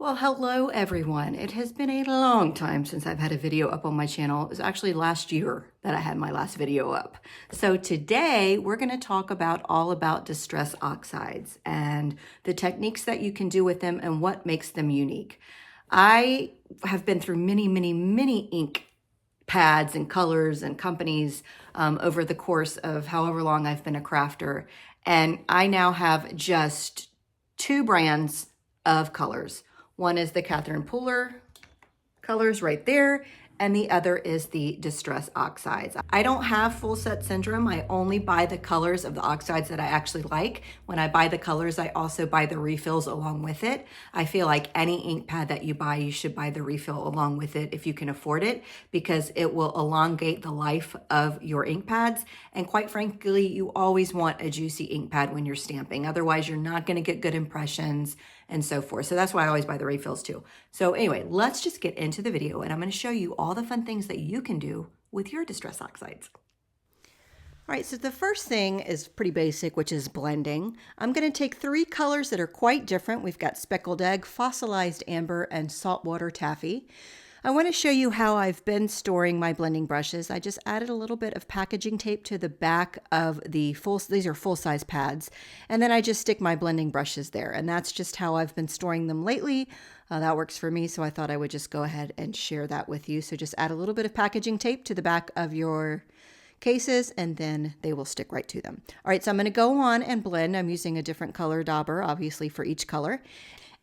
Well, hello everyone. It has been a long time since I've had a video up on my channel. It was actually last year that I had my last video up. So today we're going to talk all about Distress Oxides and the techniques that you can do with them and what makes them unique. I have been through many ink pads and colors and companies over the course of however long I've been a crafter. And I now have just two brands of colors. One is the Catherine Pooler colors right there, and the other is the Distress Oxides. I don't have full set syndrome. I only buy the colors of the oxides that I actually like. When I buy the colors, I also buy the refills along with it. I feel like any ink pad that you buy, you should buy the refill along with it if you can afford it, because it will elongate the life of your ink pads. And quite frankly, you always want a juicy ink pad when you're stamping. Otherwise, you're not going to get good impressions and so forth. So that's why I always buy the refills too. So anyway, let's just get into the video and I'm going to show you all the fun things that you can do with your Distress Oxides. All right, so the first thing is pretty basic, which is blending. I'm going to take three colors that are quite different. We've got speckled egg, fossilized amber, and saltwater taffy. I want to show you how I've been storing my blending brushes. I just added a little bit of packaging tape to the back of these are full-size pads, and then I just stick my blending brushes there, and that's just how I've been storing them lately. That works for me, so I thought I would just go ahead and share that with you. So just add a little bit of packaging tape to the back of your cases, and then they will stick right to them. All right, so I'm going to go on and blend. I'm using a different color dauber, obviously, for each color.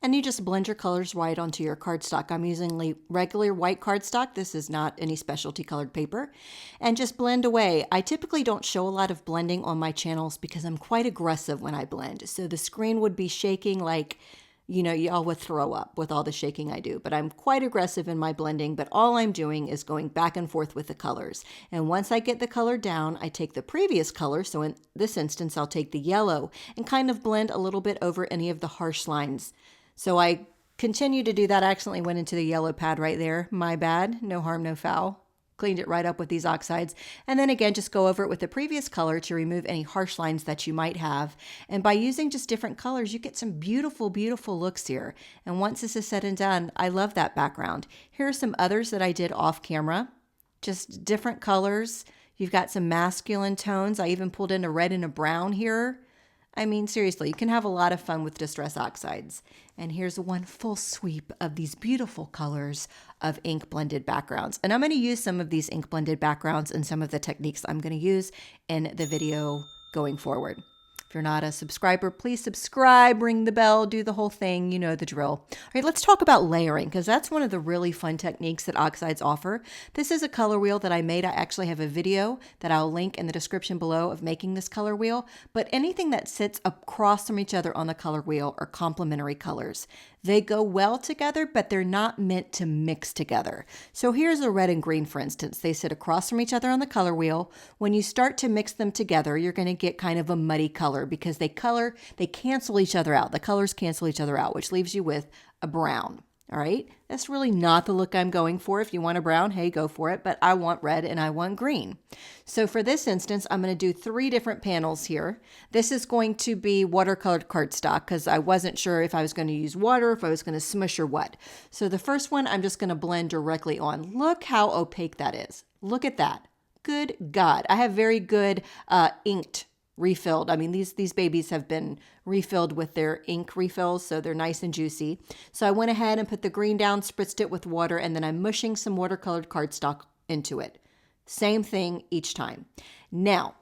And you just blend your colors right onto your cardstock. I'm using regular white cardstock. This is not any specialty colored paper. And just blend away. I typically don't show a lot of blending on my channels because I'm quite aggressive when I blend. So the screen would be shaking like, you know, y'all would throw up with all the shaking I do. But I'm quite aggressive in my blending, but all I'm doing is going back and forth with the colors. And once I get the color down, I take the previous color. So in this instance, I'll take the yellow and kind of blend a little bit over any of the harsh lines. So I continue to do that. I accidentally went into the yellow pad right there. My bad. No harm, no foul. Cleaned it right up with these oxides. And then again, just go over it with the previous color to remove any harsh lines that you might have. And by using just different colors, you get some beautiful, beautiful looks here. And once this is said and done, I love that background. Here are some others that I did off camera. Just different colors. You've got some masculine tones. I even pulled in a red and a brown here. I mean, seriously, you can have a lot of fun with Distress Oxides. And here's one full sweep of these beautiful colors of ink blended backgrounds. And I'm going to use some of these ink blended backgrounds and some of the techniques I'm going to use in the video going forward. If you're not a subscriber, please subscribe, ring the bell, do the whole thing. You know the drill. All right, let's talk about layering, because that's one of the really fun techniques that Oxides offer. This is a color wheel that I made. I actually have a video that I'll link in the description below of making this color wheel. But anything that sits across from each other on the color wheel are complementary colors. They go well together, but they're not meant to mix together. So here's a red and green, for instance. They sit across from each other on the color wheel. When you start to mix them together, you're going to get kind of a muddy color because they cancel each other out. The colors cancel each other out, which leaves you with a brown. All right, that's really not the look I'm going for. If you want a brown, hey, go for it. But I want red and I want green. So for this instance, I'm going to do three different panels here. This is going to be watercolored cardstock because I wasn't sure if I was going to use water, if I was going to smush or what. So the first one, I'm just going to blend directly on. Look how opaque that is. Look at that. Good God. I have very good inked refilled. I mean, these babies have been refilled with their ink refills, so they're nice and juicy. So I went ahead and put the green down, spritzed it with water, and then I'm mushing some watercolored cardstock into it. Same thing each time. Now,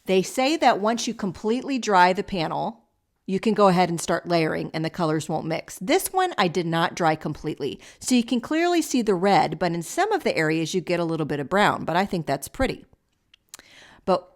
they say that once you completely dry the panel, you can go ahead and start layering and the colors won't mix. This one I did not dry completely. So you can clearly see the red, but in some of the areas you get a little bit of brown, but I think that's pretty. But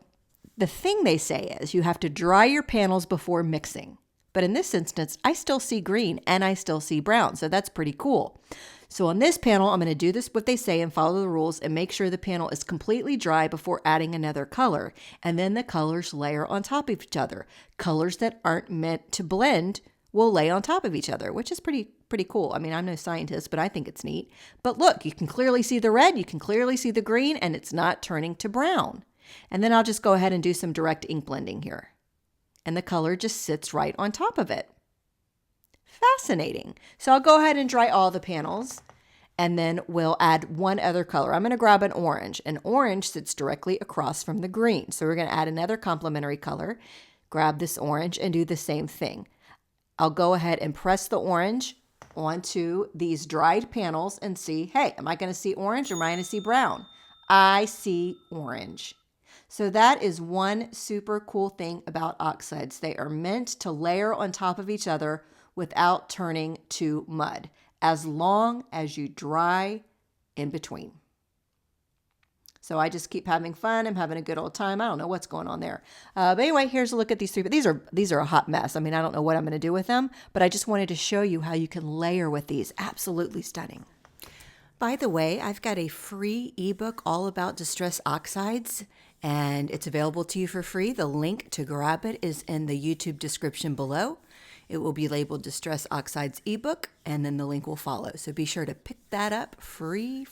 the thing they say is you have to dry your panels before mixing. But in this instance, I still see green and I still see brown. So that's pretty cool. So on this panel, I'm going to do this what they say and follow the rules and make sure the panel is completely dry before adding another color. And then the colors layer on top of each other. Colors that aren't meant to blend will lay on top of each other, which is pretty cool. I mean, I'm no scientist, but I think it's neat. But look, you can clearly see the red, you can clearly see the green, and it's not turning to brown. And then I'll just go ahead and do some direct ink blending here. And the color just sits right on top of it. Fascinating. So I'll go ahead and dry all the panels, and then we'll add one other color. I'm going to grab an orange. An orange sits directly across from the green. So we're going to add another complementary color, grab this orange, and do the same thing. I'll go ahead and press the orange onto these dried panels and see, hey, am I going to see orange or am I going to see brown? I see orange. So that is one super cool thing about oxides. They are meant to layer on top of each other without turning to mud, as long as you dry in between. So I just keep having fun. I'm having a good old time. I don't know what's going on there. But anyway, here's a look at these three. But these are a hot mess. I mean, I don't know what I'm going to do with them, but I just wanted to show you how you can layer with these. Absolutely stunning. By the way, I've got a free ebook all about Distress Oxides, and it's available to you for free. The link to grab it is in the YouTube description below. It will be labeled Distress Oxides ebook, and then the link will follow. So be sure to pick that up free.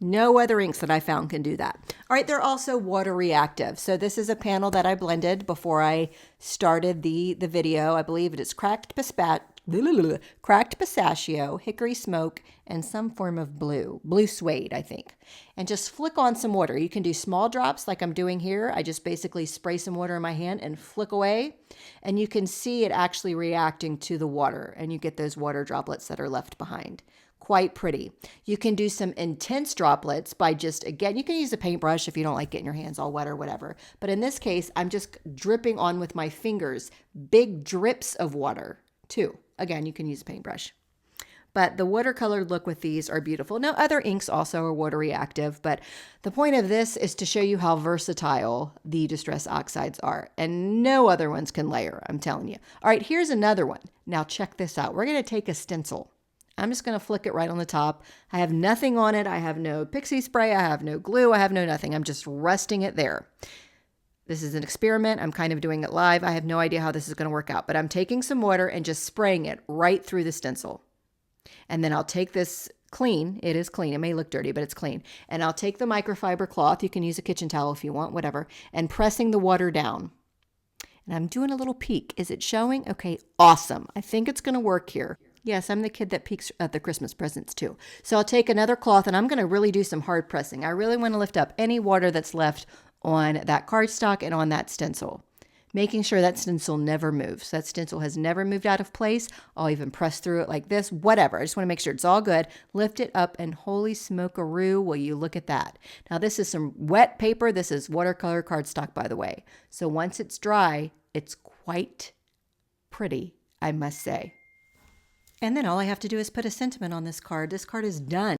No other inks that I found can do that. All right, they're also water reactive. So this is a panel that I blended before I started the video. I believe it is cracked pistachio, hickory smoke, and some form of blue suede, I think. And just flick on some water. You can do small drops like I'm doing here. I just basically spray some water in my hand and flick away. And you can see it actually reacting to the water, and you get those water droplets that are left behind. Quite pretty. You can do some intense droplets by just, again, you can use a paintbrush if you don't like getting your hands all wet or whatever. But in this case, I'm just dripping on with my fingers, big drips of water too. Again, you can use a paintbrush. But the watercolor look with these are beautiful. Now, other inks also are water reactive, but the point of this is to show you how versatile the Distress Oxides are. And no other ones can layer, I'm telling you. All right, here's another one. Now check this out. We're going to take a stencil. I'm just going to flick it right on the top. I have nothing on it. I have no pixie spray. I have no glue. I have no nothing. I'm just resting it there. This is an experiment. I'm kind of doing it live. I have no idea how this is going to work out, but I'm taking some water and just spraying it right through the stencil. And then I'll take this clean. It is clean. It may look dirty, but it's clean. And I'll take the microfiber cloth. You can use a kitchen towel if you want, whatever, and pressing the water down. And I'm doing a little peek. Is it showing? Okay, awesome. I think it's going to work here. Yes, I'm the kid that peeks at the Christmas presents too. So I'll take another cloth and I'm going to really do some hard pressing. I really want to lift up any water that's left on that cardstock and on that stencil, making sure that stencil never moves. That stencil has never moved out of place. I'll even press through it like this, whatever. I just want to make sure it's all good. Lift it up and holy smoke-a-roo, will you look at that. Now this is some wet paper. This is watercolor cardstock, by the way. So once it's dry, it's quite pretty, I must say. And then all I have to do is put a sentiment on this card. This card is done.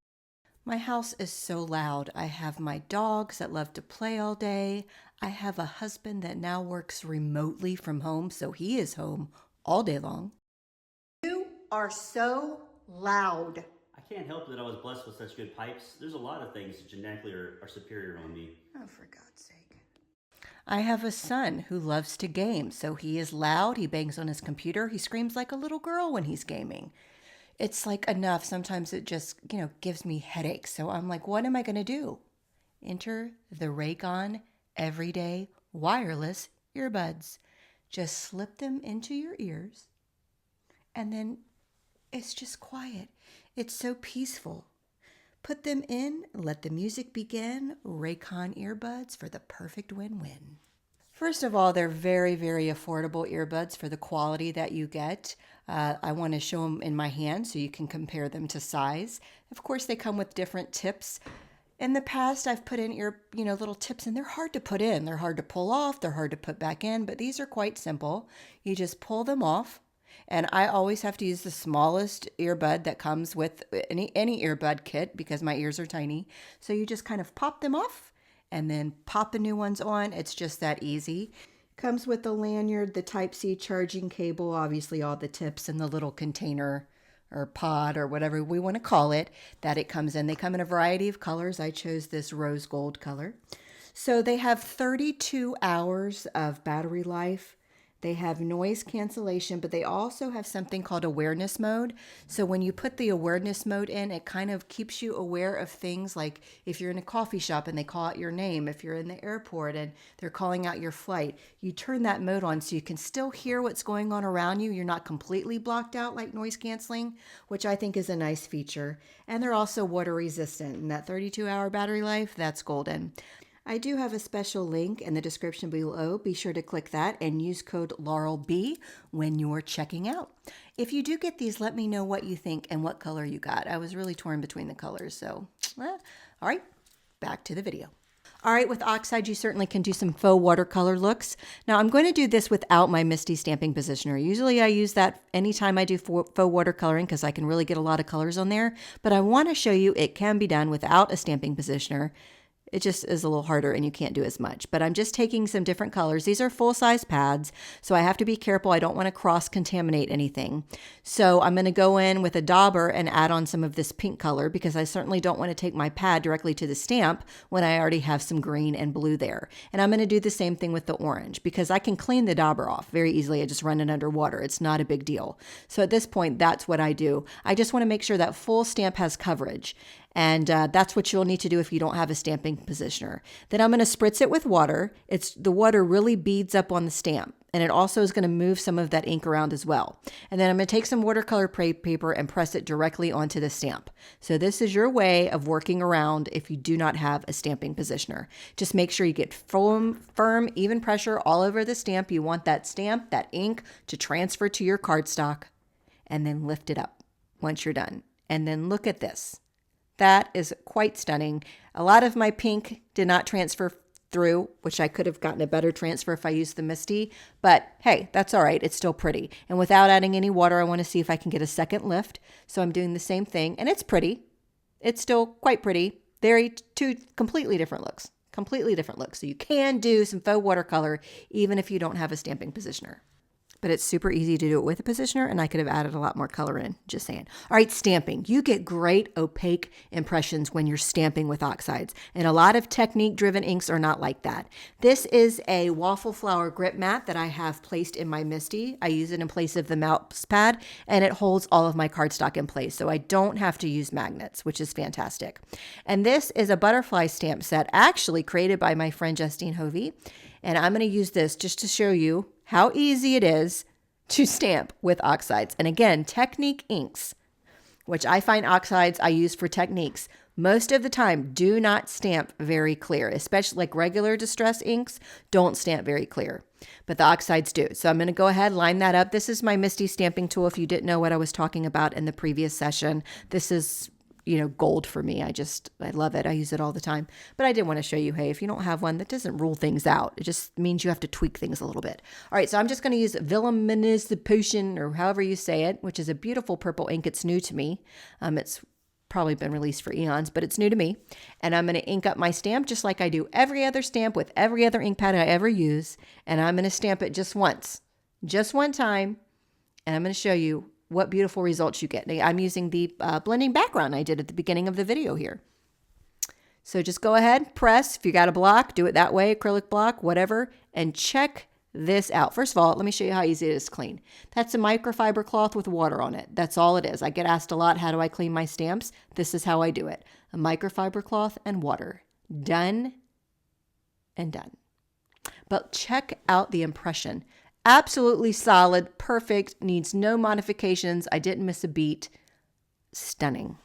My house is so loud. I have my dogs that love to play all day. I have a husband that now works remotely from home, so he is home all day long. You are so loud. I can't help that I was blessed with such good pipes. There's a lot of things that genetically are superior on me. Oh, for God's sake. I have a son who loves to game, so he is loud. He bangs on his computer. He screams like a little girl when he's gaming. It's like enough. Sometimes it just, gives me headaches. So I'm like, what am I going to do? Enter the Raycon Everyday Wireless Earbuds. Just slip them into your ears, and then it's just quiet. It's so peaceful. Put them in, let the music begin. Raycon earbuds for the perfect win-win. First of all, they're very, very affordable earbuds for the quality that you get. I want to show them in my hand so you can compare them to size. Of course, they come with different tips. In the past, I've put in little tips, and they're hard to put in. They're hard to pull off. They're hard to put back in, but these are quite simple. You just pull them off. And I always have to use the smallest earbud that comes with any earbud kit because my ears are tiny. So you just kind of pop them off and then pop the new ones on. It's just that easy. Comes with the lanyard, the Type-C charging cable, obviously all the tips, and the little container or pod or whatever we want to call it that it comes in. They come in a variety of colors. I chose this rose gold color. So they have 32 hours of battery life. They have noise cancellation, but they also have something called awareness mode. So when you put the awareness mode in, it kind of keeps you aware of things like if you're in a coffee shop and they call out your name, if you're in the airport and they're calling out your flight, you turn that mode on so you can still hear what's going on around you. You're not completely blocked out like noise canceling, which I think is a nice feature. And they're also water resistant, and that 32-hour battery life, that's golden. I do have a special link in the description below. Be sure to click that and use code LaurelB when you're checking out. If you do get these, let me know what you think and what color you got. I was really torn between the colors. So, all right, back to the video. All right, with oxide, you certainly can do some faux watercolor looks. Now, I'm going to do this without my Misty stamping positioner. Usually I use that anytime I do faux watercoloring because I can really get a lot of colors on there. But I want to show you it can be done without a stamping positioner. It just is a little harder and you can't do as much. But I'm just taking some different colors. These are full-size pads, so I have to be careful. I don't want to cross-contaminate anything. So I'm going to go in with a dauber and add on some of this pink color because I certainly don't want to take my pad directly to the stamp when I already have some green and blue there. And I'm going to do the same thing with the orange because I can clean the dauber off very easily. I just run it under water. It's not a big deal. So at this point, that's what I do. I just want to make sure that full stamp has coverage. And that's what you'll need to do if you don't have a stamping positioner. Then I'm going to spritz it with water. The water really beads up on the stamp. And it also is going to move some of that ink around as well. And then I'm going to take some watercolor paper and press it directly onto the stamp. So this is your way of working around if you do not have a stamping positioner. Just make sure you get firm, even pressure all over the stamp. You want that stamp, that ink, to transfer to your cardstock. And then lift it up once you're done. And then look at this. That is quite stunning. A lot of my pink did not transfer through, which I could have gotten a better transfer if I used the Misty, but hey, that's all right. It's still pretty. And without adding any water, I want to see if I can get a second lift. So I'm doing the same thing, and it's pretty. It's still quite pretty. Two completely different looks. Completely different looks. So you can do some faux watercolor even if you don't have a stamping positioner. But it's super easy to do it with a positioner, and I could have added a lot more color in, just saying. All right, stamping. You get great opaque impressions when you're stamping with oxides, and a lot of technique-driven inks are not like that. This is a waffle flower grip mat that I have placed in my Misty. I use it in place of the mouse pad, and it holds all of my cardstock in place, so I don't have to use magnets, which is fantastic. And this is a butterfly stamp set actually created by my friend Justine Hovey, and I'm going to use this just to show you how easy it is to stamp with oxides. And again, technique inks, which I find oxides I use for techniques, most of the time do not stamp very clear, especially like regular distress inks don't stamp very clear, but the oxides do. So I'm going to go ahead, line that up. This is my Misty stamping tool. If you didn't know what I was talking about in the previous session, this is gold for me. I love it. I use it all the time. But I did want to show you, hey, if you don't have one, that doesn't rule things out. It just means you have to tweak things a little bit. All right, so I'm just going to use Potion, or however you say it, which is a beautiful purple ink. It's new to me. It's probably been released for eons, but it's new to me. And I'm going to ink up my stamp just like I do every other stamp with every other ink pad I ever use. And I'm going to stamp it just once, just one time. And I'm going to show you what beautiful results you get. I'm using the blending background I did at the beginning of the video here. So just go ahead, press. If you got a block, do it that way, acrylic block, whatever, and check this out. First of all, let me show you how easy it is to clean. That's a microfiber cloth with water on it. That's all it is. I get asked a lot, how do I clean my stamps? This is how I do it. A microfiber cloth and water. Done and done. But check out the impression. Absolutely solid, perfect, needs no modifications. I didn't miss a beat. Stunning.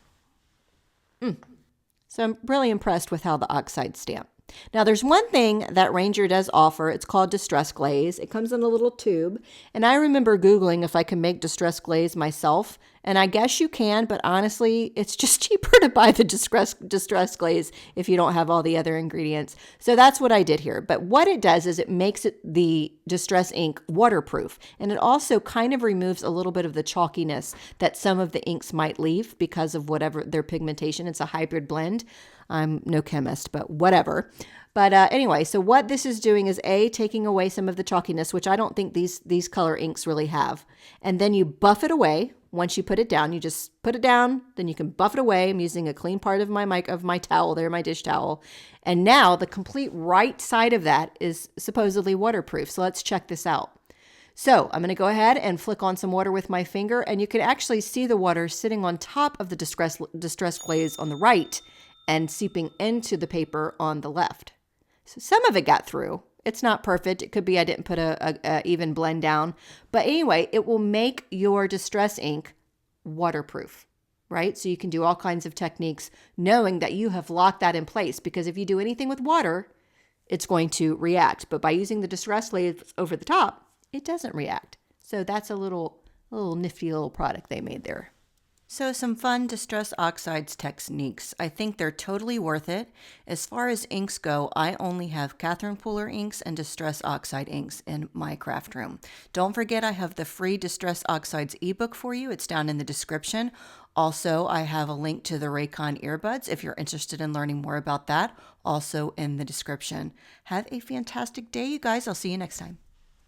So I'm really impressed with how the oxide stamp. Now there's one thing that Ranger does offer. It's called Distress Glaze. It comes in a little tube. And I remember Googling if I can make Distress Glaze myself. And I guess you can, but honestly, it's just cheaper to buy the Distress Glaze if you don't have all the other ingredients. So that's what I did here. But what it does is it makes the Distress ink waterproof. And it also kind of removes a little bit of the chalkiness that some of the inks might leave because of whatever their pigmentation. It's a hybrid blend. I'm no chemist, but whatever. But anyway, so what this is doing is taking away some of the chalkiness, which I don't think these color inks really have. And then you buff it away. Once you put it down, you just put it down, then you can buff it away. I'm using a clean part of my towel there, my dish towel. And now the complete right side of that is supposedly waterproof. So let's check this out. So I'm going to go ahead and flick on some water with my finger, and you can actually see the water sitting on top of the Distress Glaze on the right and seeping into the paper on the left. So some of it got through. It's not perfect. It could be I didn't put a even blend down. But anyway, it will make your Distress ink waterproof, right? So you can do all kinds of techniques knowing that you have locked that in place, because if you do anything with water, it's going to react. But by using the Distress Glaze over the top, it doesn't react. So that's a little nifty little product they made there. So some fun Distress Oxides techniques. I think they're totally worth it. As far as inks go, I only have Catherine Pooler inks and Distress Oxide inks in my craft room. Don't forget I have the free Distress Oxides ebook for you. It's down in the description. Also, I have a link to the Raycon earbuds if you're interested in learning more about that, also in the description. Have a fantastic day, you guys. I'll see you next time.